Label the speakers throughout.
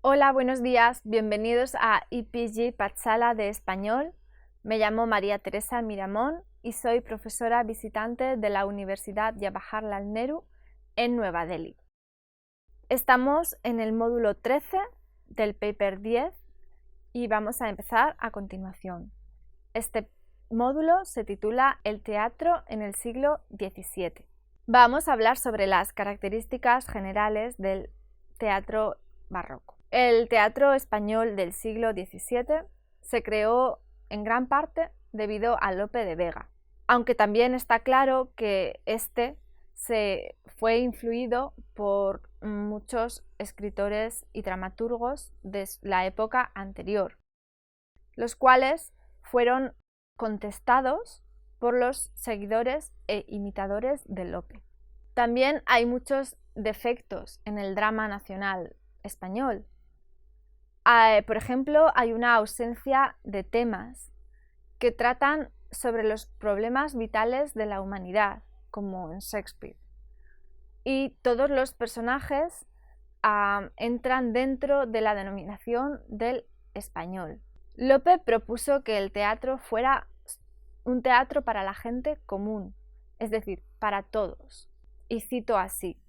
Speaker 1: Hola, buenos días, bienvenidos a IPG Patsala de Español. Me llamo María Teresa Miramón y soy profesora visitante de la Universidad Jawaharlal Nehru en Nueva Delhi. Estamos en el módulo 13 del paper 10 y vamos a empezar a continuación. Este módulo se titula El teatro en el siglo XVII. Vamos a hablar sobre las características generales del teatro barroco. El teatro español del siglo XVII se creó en gran parte debido a Lope de Vega, aunque también está claro que este se fue influido por muchos escritores y dramaturgos de la época anterior, los cuales fueron contestados por los seguidores e imitadores de Lope. También hay muchos defectos en el drama nacional español. Por ejemplo, hay una ausencia de temas que tratan sobre los problemas vitales de la humanidad, como en Shakespeare. Y todos los personajes entran dentro de la denominación del español. Lope propuso que el teatro fuera un teatro para la gente común, es decir, para todos. Y cito así: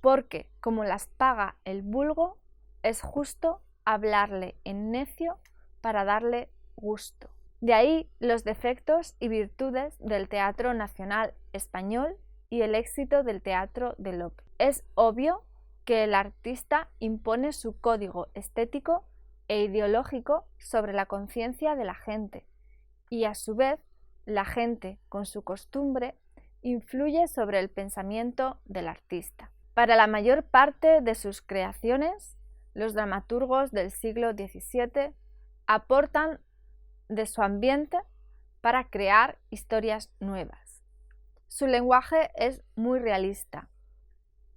Speaker 1: porque como las paga el vulgo, es justo hablarle en necio para darle gusto. De ahí los defectos y virtudes del teatro nacional español y el éxito del teatro de Lope. Es obvio que el artista impone su código estético e ideológico sobre la conciencia de la gente, y a su vez la gente, con su costumbre, influye sobre el pensamiento del artista. Para la mayor parte de sus creaciones, los dramaturgos del siglo XVII aportan de su ambiente para crear historias nuevas. Su lenguaje es muy realista.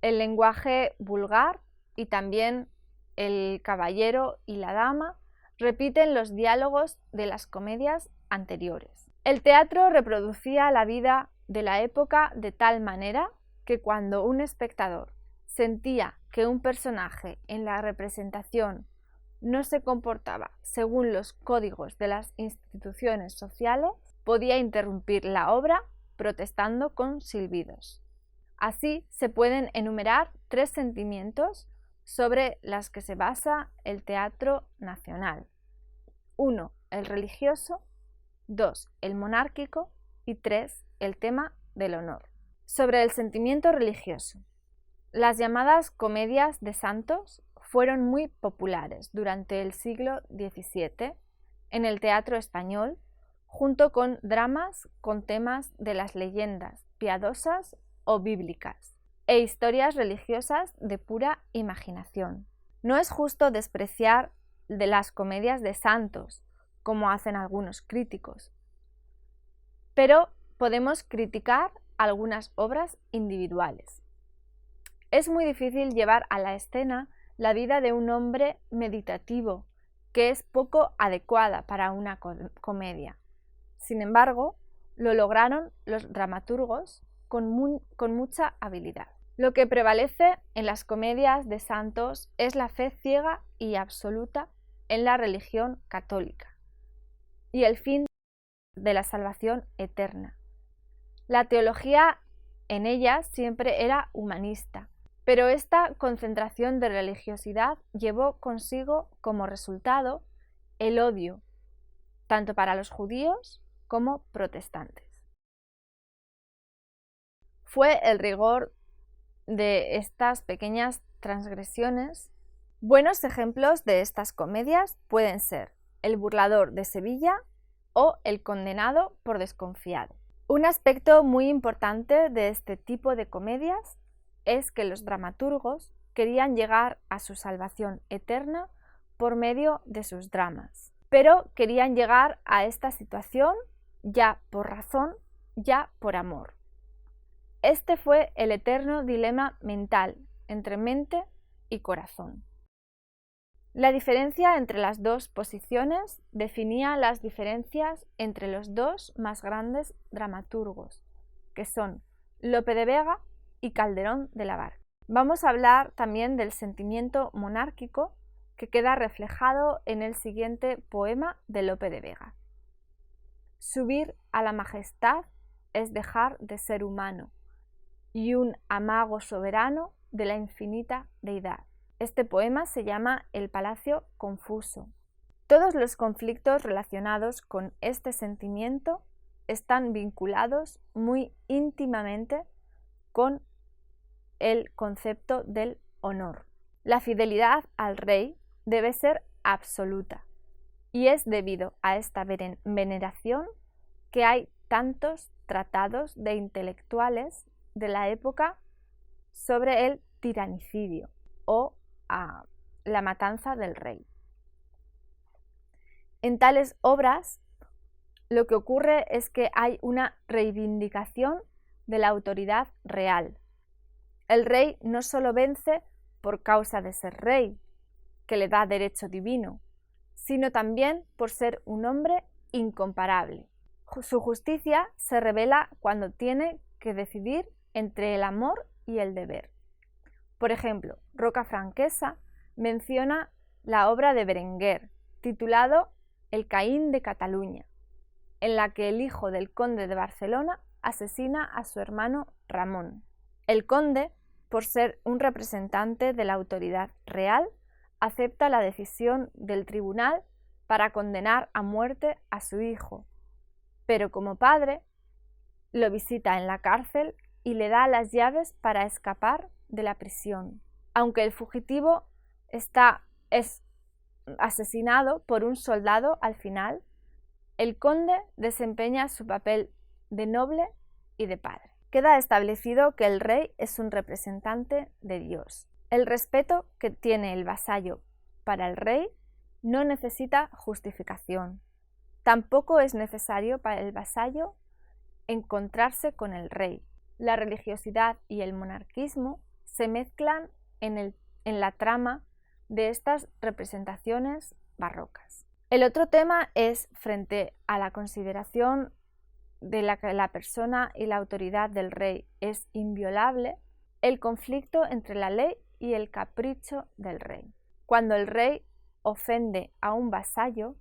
Speaker 1: El lenguaje vulgar y también el caballero y la dama repiten los diálogos de las comedias anteriores. El teatro reproducía la vida de la época de tal manera que cuando un espectador sentía que un personaje en la representación no se comportaba según los códigos de las instituciones sociales, podía interrumpir la obra protestando con silbidos. Así se pueden enumerar 3 sentimientos sobre los que se basa el teatro nacional. 1. El religioso. 2. El monárquico. Y 3. El tema del honor. Sobre el sentimiento religioso. Las llamadas comedias de santos fueron muy populares durante el siglo XVII en el teatro español, junto con dramas con temas de las leyendas piadosas o bíblicas e historias religiosas de pura imaginación. No es justo despreciar de las comedias de santos, como hacen algunos críticos, pero podemos criticar algunas obras individuales. Es muy difícil llevar a la escena la vida de un hombre meditativo, que es poco adecuada para una comedia. Sin embargo, lo lograron los dramaturgos con mucha habilidad. Lo que prevalece en las comedias de santos es la fe ciega y absoluta en la religión católica y el fin de la salvación eterna. La teología en ellas siempre era humanista, pero esta concentración de religiosidad llevó consigo como resultado el odio, tanto para los judíos como protestantes. Fue el rigor de estas pequeñas transgresiones. Buenos ejemplos de estas comedias pueden ser El burlador de Sevilla o El condenado por desconfiado. Un aspecto muy importante de este tipo de comedias es que los dramaturgos querían llegar a su salvación eterna por medio de sus dramas, pero querían llegar a esta situación ya por razón, ya por amor. Este fue el eterno dilema mental entre mente y corazón. La diferencia entre las dos posiciones definía las diferencias entre los dos más grandes dramaturgos, que son Lope de Vega y Calderón de la Barca. Vamos a hablar también del sentimiento monárquico, que queda reflejado en el siguiente poema de Lope de Vega. Subir a la majestad es dejar de ser humano y un amago soberano de la infinita deidad. Este poema se llama El Palacio Confuso. Todos los conflictos relacionados con este sentimiento están vinculados muy íntimamente con el concepto del honor. La fidelidad al rey debe ser absoluta y es debido a esta veneración que hay tantos tratados de intelectuales de la época sobre el tiranicidio o la matanza del rey. En tales obras lo que ocurre es que hay una reivindicación de la autoridad real. El rey no solo vence por causa de ser rey, que le da derecho divino, sino también por ser un hombre incomparable. Su justicia se revela cuando tiene que decidir entre el amor y el deber. Por ejemplo, Roca Franquesa menciona la obra de Berenguer, titulado El Caín de Cataluña, en la que el hijo del conde de Barcelona asesina a su hermano Ramón. El conde, por ser un representante de la autoridad real, acepta la decisión del tribunal para condenar a muerte a su hijo, pero como padre lo visita en la cárcel y le da las llaves para escapar de la prisión. Aunque el fugitivo es asesinado por un soldado al final, el conde desempeña su papel de noble y de padre. Queda establecido que el rey es un representante de Dios. El respeto que tiene el vasallo para el rey no necesita justificación. Tampoco es necesario para el vasallo encontrarse con el rey. La religiosidad y el monarquismo se mezclan en la trama de estas representaciones barrocas. El otro tema es, frente a la consideración de la que la persona y la autoridad del rey es inviolable, el conflicto entre la ley y el capricho del rey. Cuando el rey ofende a un vasallo,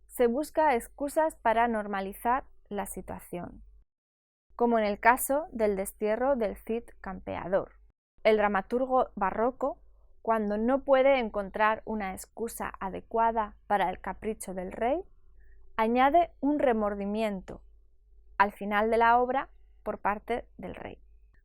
Speaker 1: se busca excusas para normalizar la situación, como en el caso del destierro del Cid campeador. El dramaturgo barroco, cuando no puede encontrar una excusa adecuada para el capricho del rey, añade un remordimiento al final de la obra por parte del rey.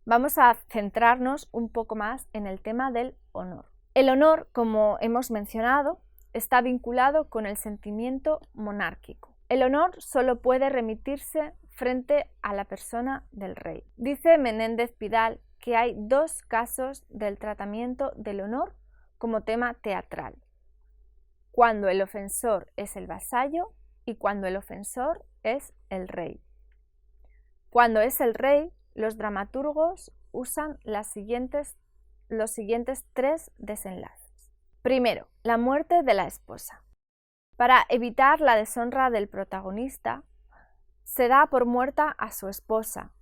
Speaker 1: Vamos a centrarnos un poco más en el tema del honor. El honor, como hemos mencionado, está vinculado con el sentimiento monárquico. El honor solo puede remitirse frente a la persona del rey. Dice Menéndez Pidal que hay dos casos del tratamiento del honor como tema teatral: cuando el ofensor es el vasallo y cuando el ofensor es el rey. Cuando es el rey, los dramaturgos usan los siguientes tres desenlaces. Primero, la muerte de la esposa. Para evitar la deshonra del protagonista, se da por muerta a su esposa,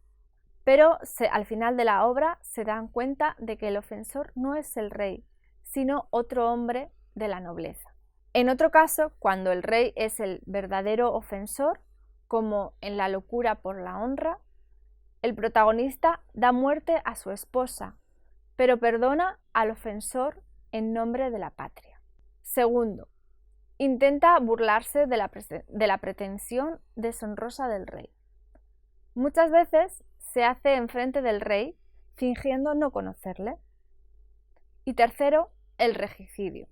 Speaker 1: pero al final de la obra se dan cuenta de que el ofensor no es el rey, sino otro hombre de la nobleza. En otro caso, cuando el rey es el verdadero ofensor, como en La locura por la honra, el protagonista da muerte a su esposa, pero perdona al ofensor en nombre de la patria. Segundo, intenta burlarse de la pretensión deshonrosa del rey. Muchas veces se hace enfrente del rey fingiendo no conocerle. Y tercero, el regicidio,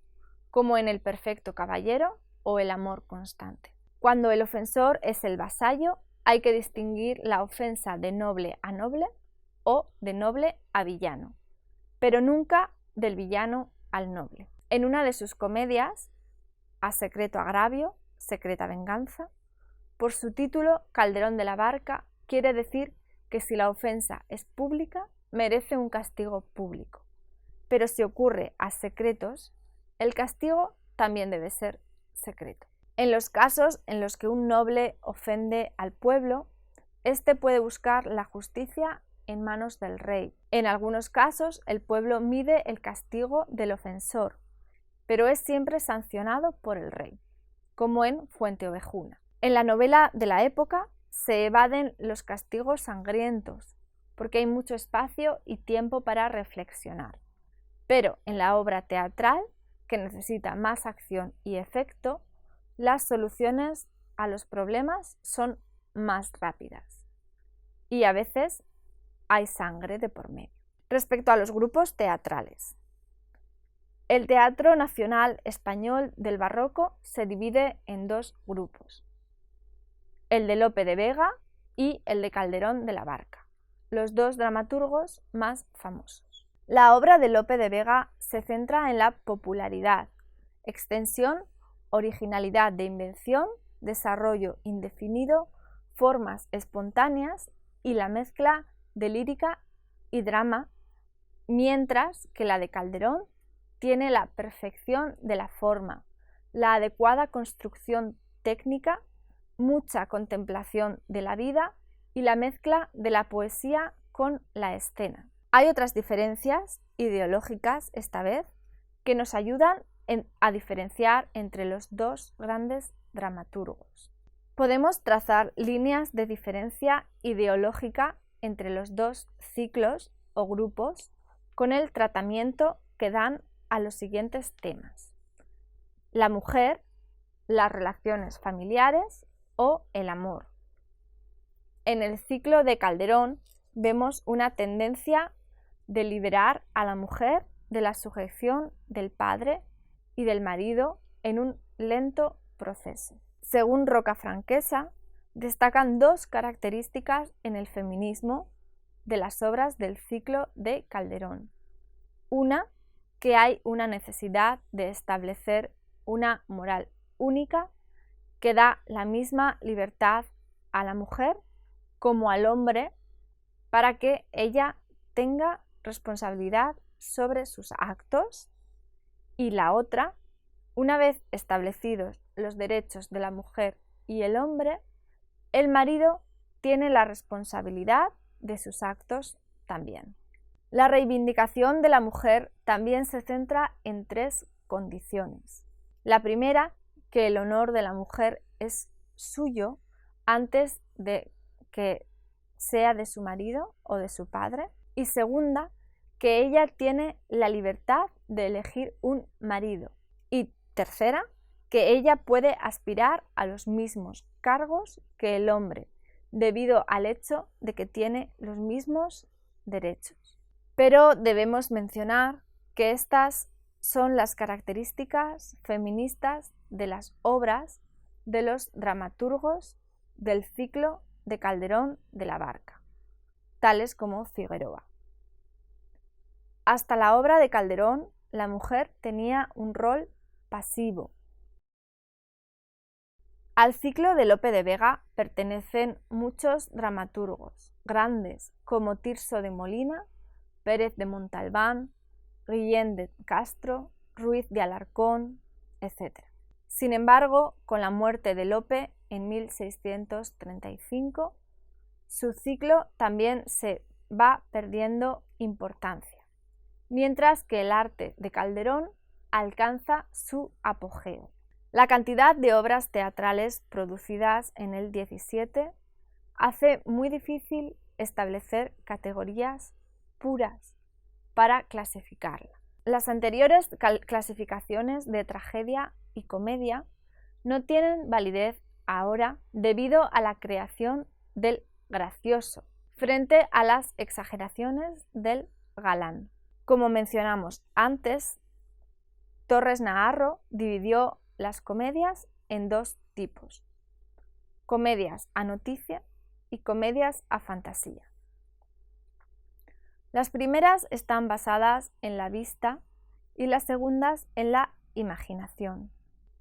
Speaker 1: como en El perfecto caballero o El amor constante. Cuando el ofensor es el vasallo, hay que distinguir la ofensa de noble a noble o de noble a villano, pero nunca del villano al noble. En una de sus comedias, A secreto agravio, secreta venganza, por su título Calderón de la Barca, quiere decir que si la ofensa es pública, merece un castigo público. Pero si ocurre a secretos, el castigo también debe ser secreto. En los casos en los que un noble ofende al pueblo, éste puede buscar la justicia en manos del rey. En algunos casos, el pueblo mide el castigo del ofensor pero es siempre sancionado por el rey, como en Fuenteovejuna. En la novela de la época se evaden los castigos sangrientos, porque hay mucho espacio y tiempo para reflexionar. Pero en la obra teatral, que necesita más acción y efecto, las soluciones a los problemas son más rápidas y a veces hay sangre de por medio. Respecto a los grupos teatrales, el Teatro Nacional Español del Barroco se divide en dos grupos, el de Lope de Vega y el de Calderón de la Barca, los dos dramaturgos más famosos. La obra de Lope de Vega se centra en la popularidad, extensión, originalidad de invención, desarrollo indefinido, formas espontáneas y la mezcla de lírica y drama, mientras que la de Calderón tiene la perfección de la forma, la adecuada construcción técnica, mucha contemplación de la vida y la mezcla de la poesía con la escena. Hay otras diferencias ideológicas esta vez que nos ayudan a diferenciar entre los dos grandes dramaturgos. Podemos trazar líneas de diferencia ideológica entre los dos ciclos o grupos con el tratamiento que dan a los siguientes temas: la mujer, las relaciones familiares o el amor. En el ciclo de Calderón vemos una tendencia de liberar a la mujer de la sujeción del padre y del marido en un lento proceso. Según Roca Franquesa, destacan dos características en el feminismo de las obras del ciclo de Calderón. Una, que hay una necesidad de establecer una moral única que da la misma libertad a la mujer como al hombre para que ella tenga responsabilidad sobre sus actos, y la otra, una vez establecidos los derechos de la mujer y el hombre, el marido tiene la responsabilidad de sus actos también. La reivindicación de la mujer también se centra en tres condiciones. La primera, que el honor de la mujer es suyo antes de que sea de su marido o de su padre. Y segunda, que ella tiene la libertad de elegir un marido. Y tercera, que ella puede aspirar a los mismos cargos que el hombre, debido al hecho de que tiene los mismos derechos. Pero debemos mencionar que estas son las características feministas de las obras de los dramaturgos del ciclo de Calderón de la Barca, tales como Figueroa. Hasta la obra de Calderón, la mujer tenía un rol pasivo. Al ciclo de Lope de Vega pertenecen muchos dramaturgos grandes como Tirso de Molina, Pérez de Montalbán, Guillén de Castro, Ruiz de Alarcón, etc. Sin embargo, con la muerte de Lope en 1635, su ciclo también se va perdiendo importancia, mientras que el arte de Calderón alcanza su apogeo. La cantidad de obras teatrales producidas en el 17 hace muy difícil establecer categorías puras para clasificarla. Las anteriores clasificaciones de tragedia y comedia no tienen validez ahora debido a la creación del gracioso frente a las exageraciones del galán. Como mencionamos antes, Torres Naharro dividió las comedias en dos tipos: comedias a noticia y comedias a fantasía. Las primeras están basadas en la vista y las segundas en la imaginación.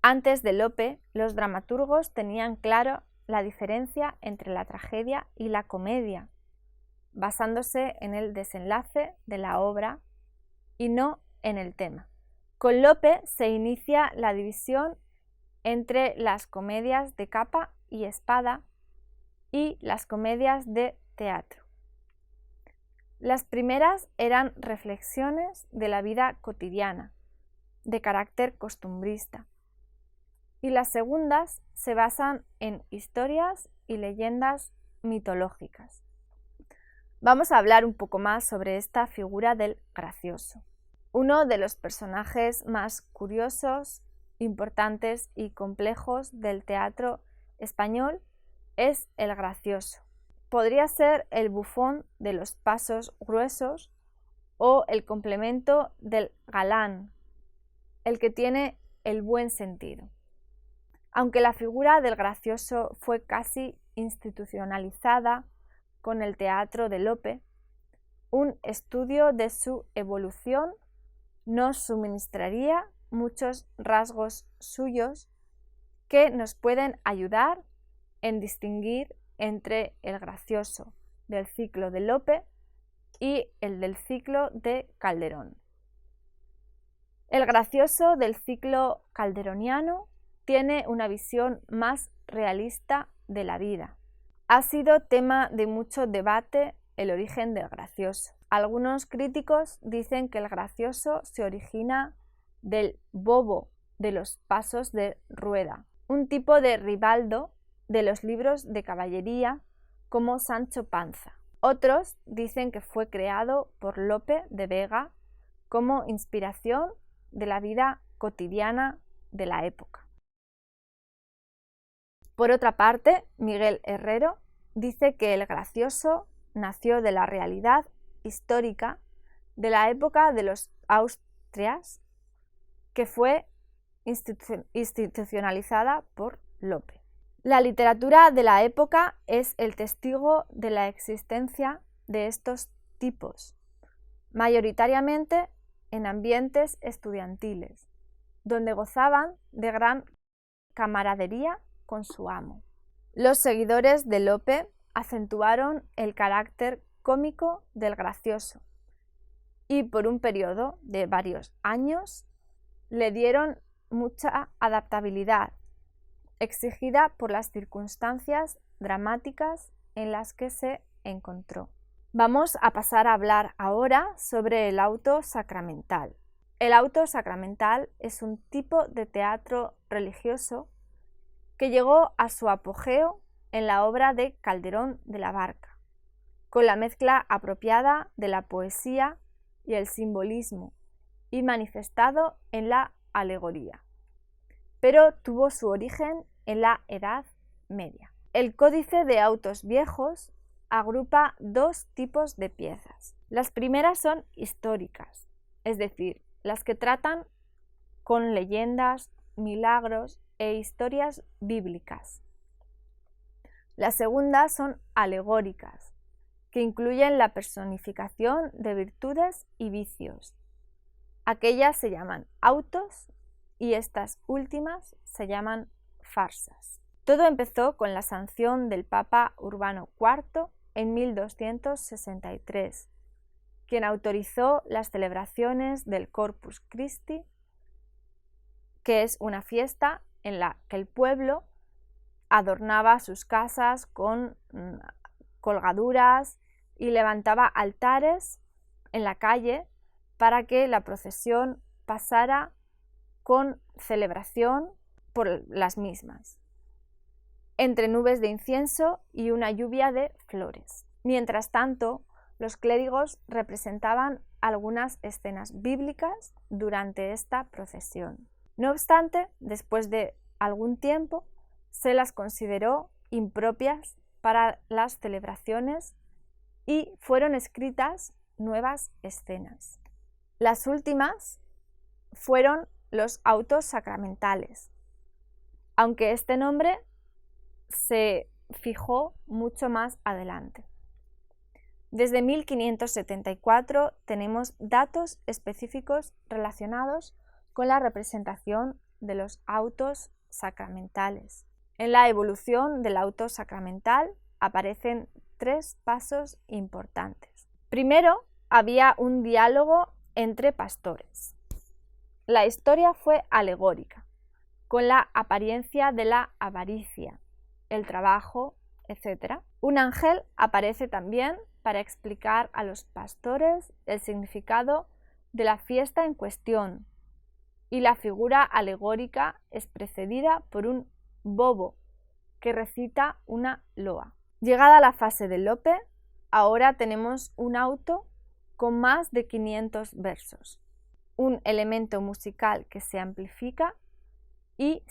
Speaker 1: Antes de Lope, los dramaturgos tenían claro la diferencia entre la tragedia y la comedia, basándose en el desenlace de la obra y no en el tema. Con Lope se inicia la división entre las comedias de capa y espada y las comedias de teatro. Las primeras eran reflexiones de la vida cotidiana, de carácter costumbrista, y las segundas se basan en historias y leyendas mitológicas. Vamos a hablar un poco más sobre esta figura del gracioso. Uno de los personajes más curiosos, importantes y complejos del teatro español es el gracioso. Podría ser el bufón de los pasos gruesos o el complemento del galán, el que tiene el buen sentido. Aunque la figura del gracioso fue casi institucionalizada con el teatro de Lope, un estudio de su evolución nos suministraría muchos rasgos suyos que nos pueden ayudar en distinguir entre el gracioso del ciclo de Lope y el del ciclo de Calderón. El gracioso del ciclo calderoniano tiene una visión más realista de la vida. Ha sido tema de mucho debate el origen del gracioso. Algunos críticos dicen que el gracioso se origina del bobo de los pasos de rueda, un tipo de rivaldo de los libros de caballería como Sancho Panza. Otros dicen que fue creado por Lope de Vega como inspiración de la vida cotidiana de la época. Por otra parte, Miguel Herrero dice que el gracioso nació de la realidad histórica de la época de los Austrias, que fue institucionalizada por Lope. La literatura de la época es el testigo de la existencia de estos tipos, mayoritariamente en ambientes estudiantiles, donde gozaban de gran camaradería con su amo. Los seguidores de Lope acentuaron el carácter cómico del gracioso y por un periodo de varios años le dieron mucha adaptabilidad, exigida por las circunstancias dramáticas en las que se encontró. Vamos a pasar a hablar ahora sobre el auto sacramental. El auto sacramental es un tipo de teatro religioso que llegó a su apogeo en la obra de Calderón de la Barca, con la mezcla apropiada de la poesía y el simbolismo, y manifestado en la alegoría, pero tuvo su origen en la Edad Media. El Códice de Autos Viejos agrupa dos tipos de piezas. Las primeras son históricas, es decir, las que tratan con leyendas, milagros e historias bíblicas. Las segundas son alegóricas, que incluyen la personificación de virtudes y vicios. Aquellas se llaman autos y estas últimas se llaman farsas. Todo empezó con la sanción del Papa Urbano IV en 1263, quien autorizó las celebraciones del Corpus Christi, que es una fiesta en la que el pueblo adornaba sus casas con colgaduras y levantaba altares en la calle para que la procesión pasara con celebración por las mismas, entre nubes de incienso y una lluvia de flores. Mientras tanto, los clérigos representaban algunas escenas bíblicas durante esta procesión. No obstante, después de algún tiempo, se las consideró impropias para las celebraciones y fueron escritas nuevas escenas. Las últimas fueron los autos sacramentales, aunque este nombre se fijó mucho más adelante. Desde 1574 tenemos datos específicos relacionados con la representación de los autos sacramentales. En la evolución del auto sacramental aparecen tres pasos importantes. Primero, había un diálogo entre pastores. La historia fue alegórica, con la apariencia de la avaricia, el trabajo, etc. Un ángel aparece también para explicar a los pastores el significado de la fiesta en cuestión y la figura alegórica es precedida por un bobo que recita una loa. Llegada la fase de Lope, ahora tenemos un auto con más de 500 versos, un elemento musical que se amplifica y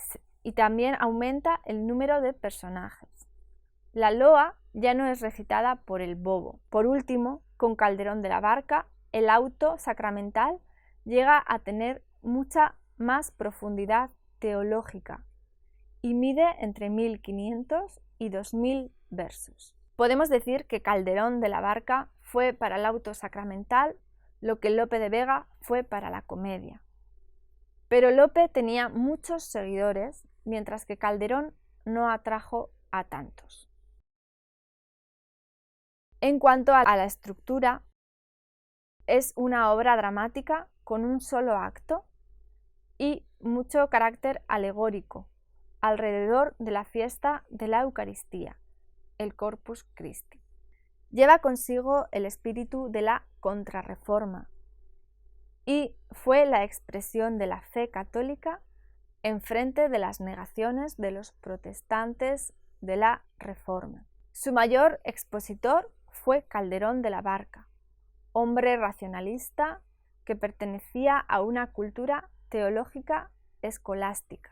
Speaker 1: también aumenta el número de personajes. La loa ya no es recitada por el bobo. Por último, con Calderón de la Barca, el auto sacramental llega a tener mucha más profundidad teológica y mide entre 1500 y 2000 versos. Podemos decir que Calderón de la Barca fue para el auto sacramental lo que Lope de Vega fue para la comedia. Pero Lope tenía muchos seguidores, mientras que Calderón no atrajo a tantos. En cuanto a la estructura, es una obra dramática con un solo acto y mucho carácter alegórico alrededor de la fiesta de la Eucaristía, el Corpus Christi. Lleva consigo el espíritu de la Contrarreforma y fue la expresión de la fe católica en frente de las negaciones de los protestantes de la Reforma. Su mayor expositor fue Calderón de la Barca, hombre racionalista que pertenecía a una cultura teológica escolástica.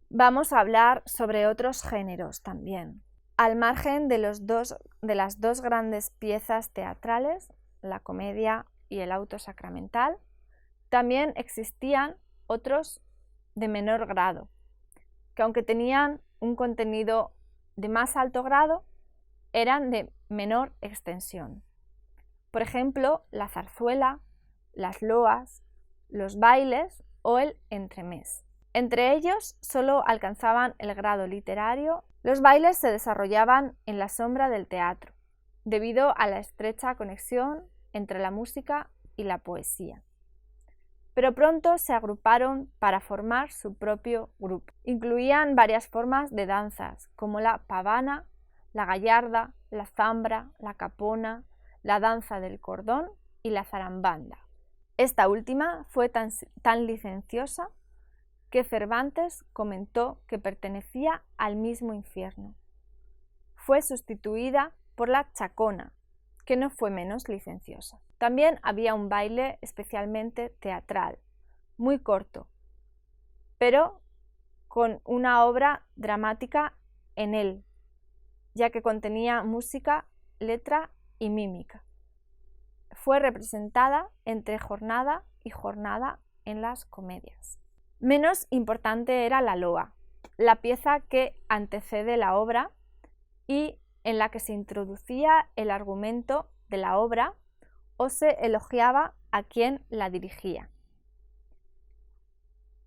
Speaker 1: Vamos a hablar sobre otros géneros también. Al margen de las dos grandes piezas teatrales, la comedia y el auto sacramental, también existían otros de menor grado, que aunque tenían un contenido de más alto grado, eran de menor extensión. Por ejemplo, la zarzuela, las loas, los bailes o el entremés. Entre ellos solo alcanzaban el grado literario. Los bailes se desarrollaban en la sombra del teatro, debido a la estrecha conexión entre la música y la poesía. Pero pronto se agruparon para formar su propio grupo. Incluían varias formas de danzas, como la pavana, la gallarda, la zambra, la capona, la danza del cordón y la zarambanda. Esta última fue tan licenciosa que Cervantes comentó que pertenecía al mismo infierno. Fue sustituida por la chacona, que no fue menos licenciosa. También había un baile especialmente teatral, muy corto, pero con una obra dramática en él, ya que contenía música, letra y mímica. Fue representada entre jornada y jornada en las comedias. Menos importante era la loa, la pieza que antecede la obra y en la que se introducía el argumento de la obra o se elogiaba a quien la dirigía.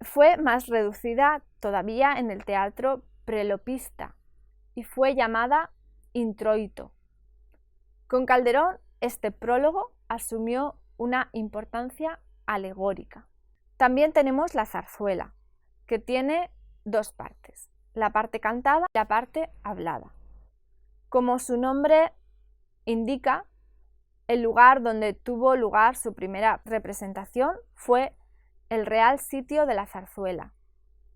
Speaker 1: Fue más reducida todavía en el teatro prelopista y fue llamada introito. Con Calderón, este prólogo asumió una importancia alegórica. También tenemos la zarzuela, que tiene dos partes, la parte cantada y la parte hablada. Como su nombre indica, el lugar donde tuvo lugar su primera representación fue el Real Sitio de la Zarzuela,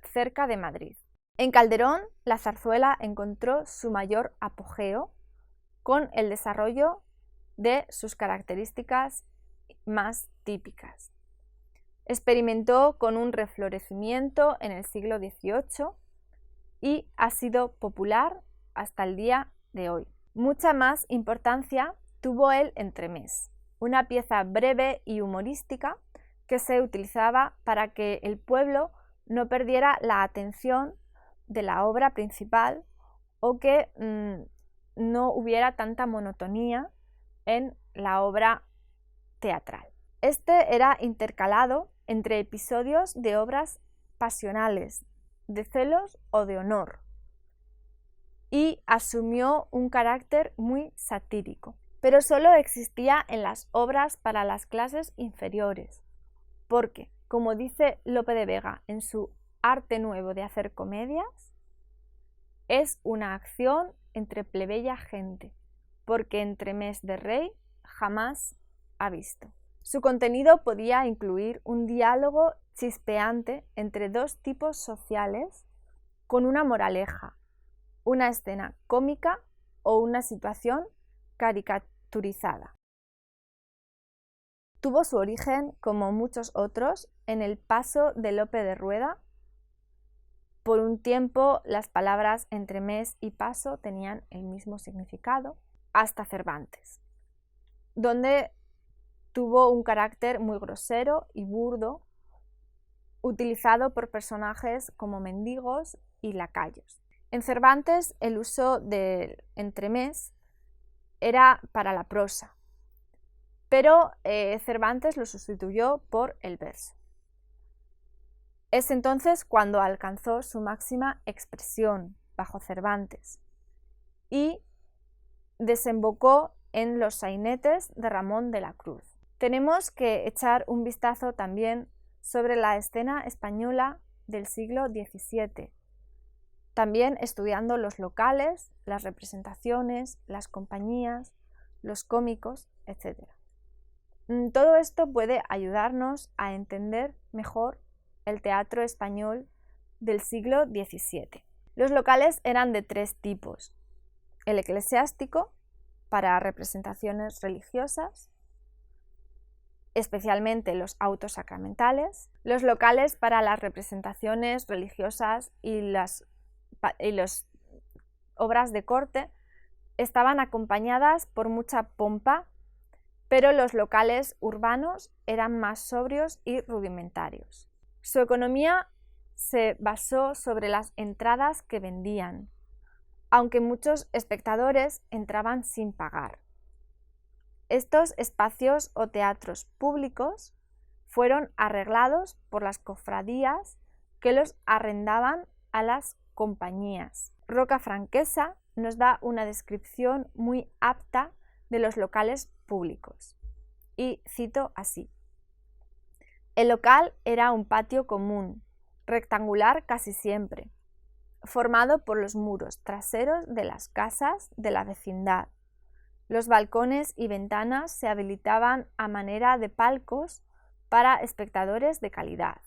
Speaker 1: cerca de Madrid. En Calderón, la zarzuela encontró su mayor apogeo con el desarrollo de sus características más típicas. Experimentó con un reflorecimiento en el siglo XVIII y ha sido popular hasta el día de hoy. Mucha más importancia tuvo el entremés, una pieza breve y humorística que se utilizaba para que el pueblo no perdiera la atención de la obra principal o que no hubiera tanta monotonía en la obra teatral. Este era intercalado entre episodios de obras pasionales, de celos o de honor, y asumió un carácter muy satírico, pero solo existía en las obras para las clases inferiores, porque, como dice Lope de Vega en su Arte Nuevo de hacer comedias, es una acción entre plebeya gente, porque entremés de rey jamás ha visto. Su contenido podía incluir un diálogo chispeante entre dos tipos sociales con una moraleja, una escena cómica o una situación caricaturizada. Tuvo su origen, como muchos otros, en el paso de Lope de Rueda. Por un tiempo las palabras entremés y paso tenían el mismo significado, hasta Cervantes, donde tuvo un carácter muy grosero y burdo, utilizado por personajes como mendigos y lacayos. En Cervantes el uso del entremés era para la prosa, pero Cervantes lo sustituyó por el verso. Es entonces cuando alcanzó su máxima expresión bajo Cervantes y desembocó en los sainetes de Ramón de la Cruz. Tenemos que echar un vistazo también sobre la escena española del siglo XVII, también estudiando los locales, las representaciones, las compañías, los cómicos, etc. Todo esto puede ayudarnos a entender mejor el teatro español del siglo XVII. Los locales eran de tres tipos: el eclesiástico, para representaciones religiosas, especialmente los autos sacramentales; los locales para las representaciones religiosas y las obras de corte estaban acompañadas por mucha pompa, pero los locales urbanos eran más sobrios y rudimentarios. Su economía se basó sobre las entradas que vendían, aunque muchos espectadores entraban sin pagar. Estos espacios o teatros públicos fueron arreglados por las cofradías que los arrendaban a las compañías. Roca Franquesa nos da una descripción muy apta de los locales públicos, y cito así: el local era un patio común, rectangular casi siempre, formado por los muros traseros de las casas de la vecindad. Los balcones y ventanas se habilitaban a manera de palcos para espectadores de calidad.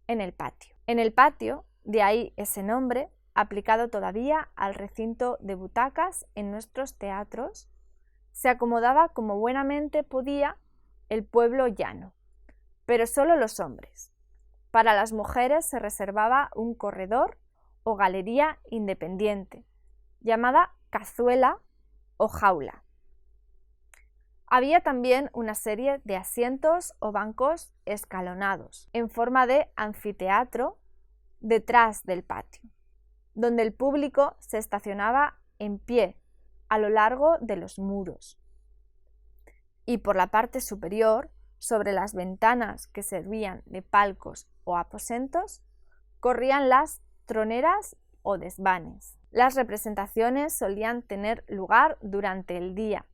Speaker 1: En el patio, de ahí ese nombre, aplicado todavía al recinto de butacas en nuestros teatros, se acomodaba como buenamente podía el pueblo llano, pero solo los hombres. Para las mujeres se reservaba un corredor o galería independiente, llamada cazuela o jaula. Había también una serie de asientos o bancos escalonados, en forma de anfiteatro, detrás del patio, donde el público se estacionaba en pie a lo largo de los muros. Y por la parte superior, sobre las ventanas que servían de palcos o aposentos, corrían las troneras o desvanes. Las representaciones solían tener lugar durante el día,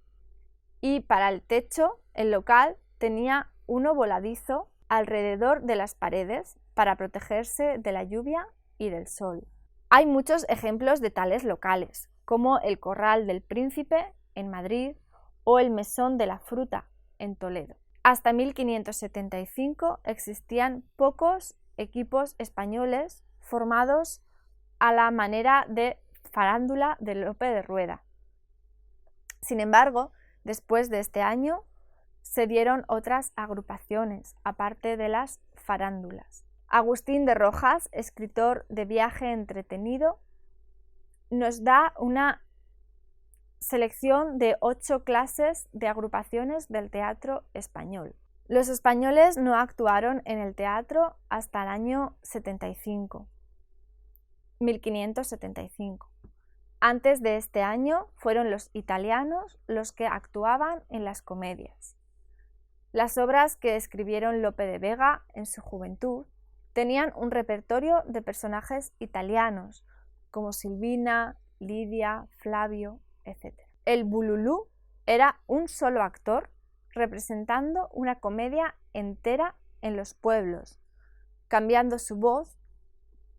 Speaker 1: y para el techo el local tenía uno voladizo alrededor de las paredes para protegerse de la lluvia y del sol. Hay muchos ejemplos de tales locales, como el Corral del Príncipe en Madrid o el Mesón de la Fruta en Toledo. Hasta 1575 existían pocos equipos españoles formados a la manera de farándula de Lope de Rueda. Sin embargo, después de este año se dieron otras agrupaciones, aparte de las farándulas. Agustín de Rojas, escritor de Viaje entretenido, nos da una selección de 8 clases de agrupaciones del teatro español. Los españoles no actuaron en el teatro hasta el año 1575. Antes de este año fueron los italianos los que actuaban en las comedias. Las obras que escribieron Lope de Vega en su juventud tenían un repertorio de personajes italianos, como Silvina, Lidia, Flavio, etc. El Bululú era un solo actor representando una comedia entera en los pueblos, cambiando su voz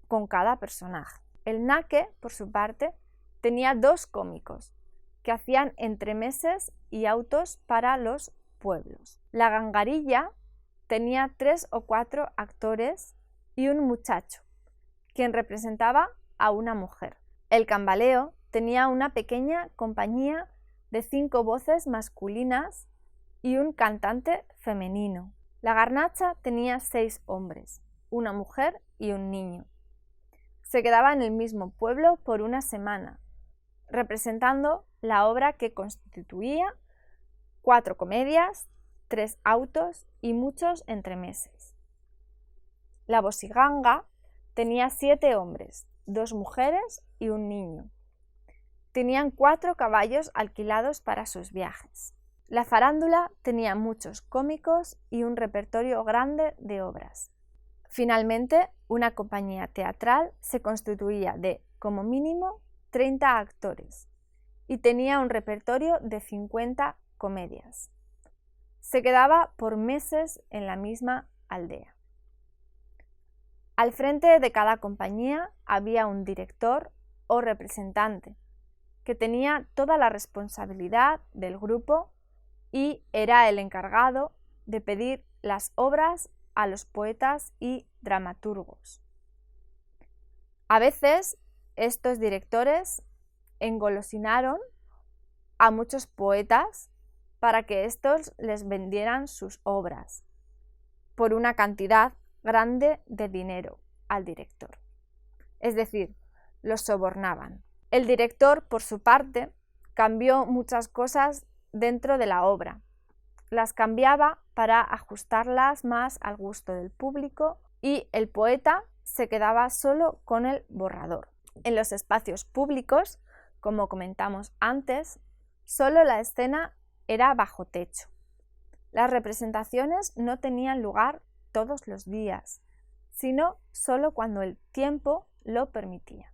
Speaker 1: con cada personaje. El Naque, por su parte, tenía 2 cómicos que hacían entremeses y autos para los pueblos. La gangarilla tenía 3 o 4 actores y un muchacho, quien representaba a una mujer. El cambaleo tenía una pequeña compañía de 5 voces masculinas y un cantante femenino. La garnacha tenía 6 hombres, una mujer y un niño. Se quedaba en el mismo pueblo por una semana, representando la obra que constituía 4 comedias, 3 autos y muchos entremeses. La bosiganga tenía 7 hombres, 2 mujeres y un niño. Tenían 4 caballos alquilados para sus viajes. La farándula tenía muchos cómicos y un repertorio grande de obras. Finalmente, una compañía teatral se constituía de, como mínimo, 30 actores y tenía un repertorio de 50 comedias. Se quedaba por meses en la misma aldea. Al frente de cada compañía había un director o representante que tenía toda la responsabilidad del grupo y era el encargado de pedir las obras a los poetas y dramaturgos. A veces estos directores engolosinaron a muchos poetas para que éstos les vendieran sus obras por una cantidad grande de dinero al director. Es decir, los sobornaban. El director, por su parte, cambió muchas cosas dentro de la obra. Las cambiaba para ajustarlas más al gusto del público y el poeta se quedaba solo con el borrador. En los espacios públicos, como comentamos antes, solo la escena era bajo techo. Las representaciones no tenían lugar todos los días, sino solo cuando el tiempo lo permitía.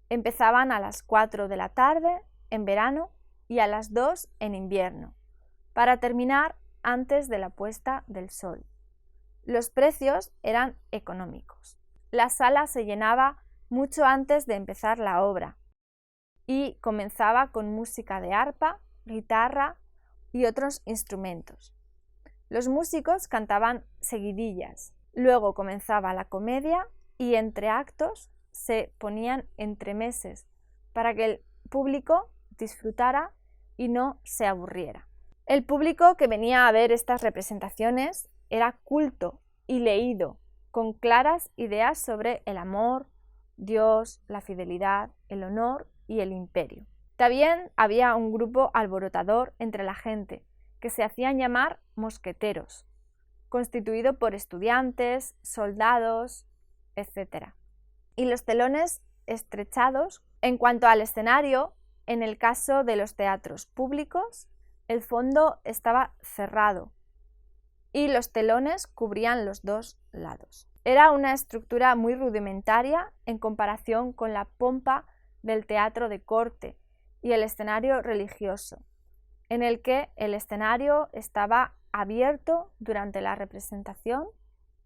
Speaker 1: Empezaban a las 4 de la tarde en verano y a las 2 en invierno, para terminar antes de la puesta del sol. Los precios eran económicos. La sala se llenaba mucho antes de empezar la obra y comenzaba con música de arpa, guitarra y otros instrumentos. Los músicos cantaban seguidillas, luego comenzaba la comedia y entre actos se ponían entremeses para que el público disfrutara y no se aburriera. El público que venía a ver estas representaciones era culto y leído, con claras ideas sobre el amor, Dios, la fidelidad, el honor y el imperio. También había un grupo alborotador entre la gente, que se hacían llamar mosqueteros, constituido por estudiantes, soldados, etc. Y los telones estrechados. En cuanto al escenario, en el caso de los teatros públicos, el fondo estaba cerrado y los telones cubrían los 2 lados. Era una estructura muy rudimentaria en comparación con la pompa del teatro de corte y el escenario religioso, en el que el escenario estaba abierto durante la representación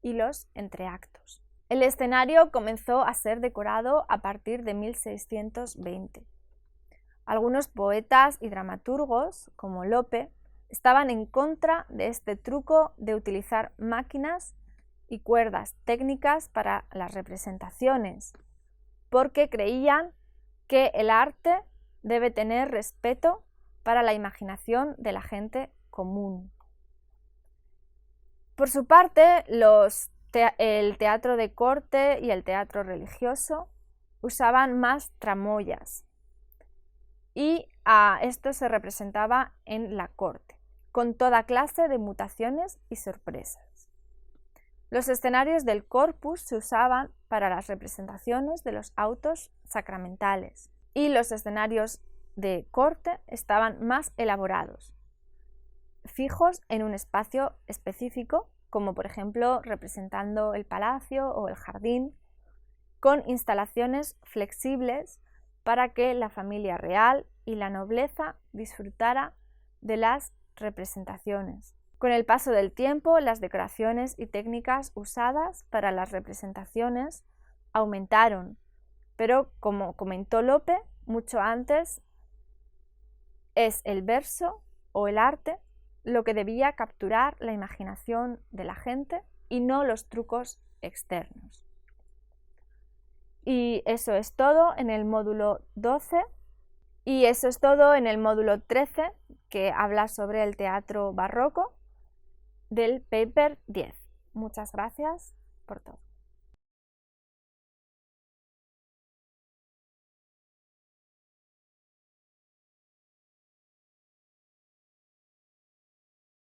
Speaker 1: y los entreactos. El escenario comenzó a ser decorado a partir de 1620. Algunos poetas y dramaturgos, como Lope, estaban en contra de este truco de utilizar máquinas y cuerdas técnicas para las representaciones, porque creían que el arte debe tener respeto para la imaginación de la gente común. Por su parte, el teatro de corte y el teatro religioso usaban más tramoyas y a esto se representaba en la corte, con toda clase de mutaciones y sorpresas. Los escenarios del corpus se usaban para las representaciones de los autos sacramentales y los escenarios de corte estaban más elaborados, fijos en un espacio específico, como por ejemplo representando el palacio o el jardín, con instalaciones flexibles para que la familia real y la nobleza disfrutara de las representaciones. Con el paso del tiempo, las decoraciones y técnicas usadas para las representaciones aumentaron, pero como comentó Lope, mucho antes es el verso o el arte lo que debía capturar la imaginación de la gente y no los trucos externos. Y eso es todo en el módulo 12 y eso es todo en el módulo 13, que habla sobre el teatro barroco del paper 10. Muchas gracias por todo.